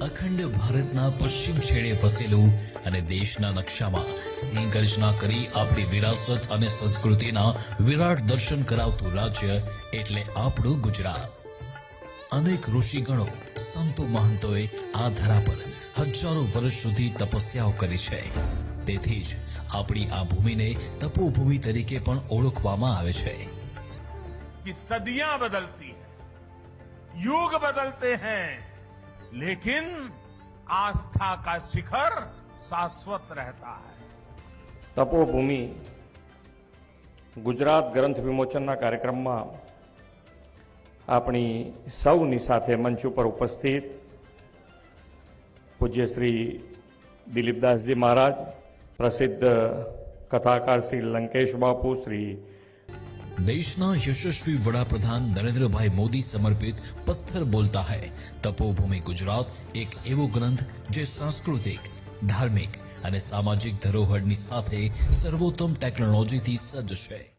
અખંડ ભારતના પશ્ચિમ છેડે વસેલું અને દેશના નકશામાં સિંહ ગર્જના કરી આપણી વિરાસત અને સંસ્કૃતિના વિરાટ દર્શન કરાવતું રાજ્ય એટલે આપણું ગુજરાત। અનેક ઋષિગણો સંતો મહંતોએ આ ધરા પર હજારો વર્ષ સુધી તપસ્યાઓ કરી છે। તેથી જ આપણી આ ભૂમિને તપોભૂમિ તરીકે પણ ઓળખવામાં આવે છે। कि सदियां बदलती हैं, युग बदलते हैं, लेकिन आस्था का शिखर शाश्वत रहता है। તપોભૂમિ ગુજરાત ગ્રંથ વિમોચનના કાર્યક્રમમાં આપણી સૌની સાથે મંચ ઉપર ઉપસ્થિત પૂજ્ય શ્રી દિલીપદાસજી મહારાજ, પ્રસિદ્ધ કથાકાર શ્રી લંકેશ બાપુ, શ્રી દેશના યશસ્વી વડાપ્રધાન નરેન્દ્રભાઈ મોદી સમર્પિત પથ્થર બોલતા હૈ તપોભૂમિ ગુજરાત એક એવો ગ્રંથ જે સાંસ્કૃતિક, ધાર્મિક અને સામાજિક ધરોહરની સાથે સર્વોત્તમ ટેકનોલોજીથી સજ્જ છે।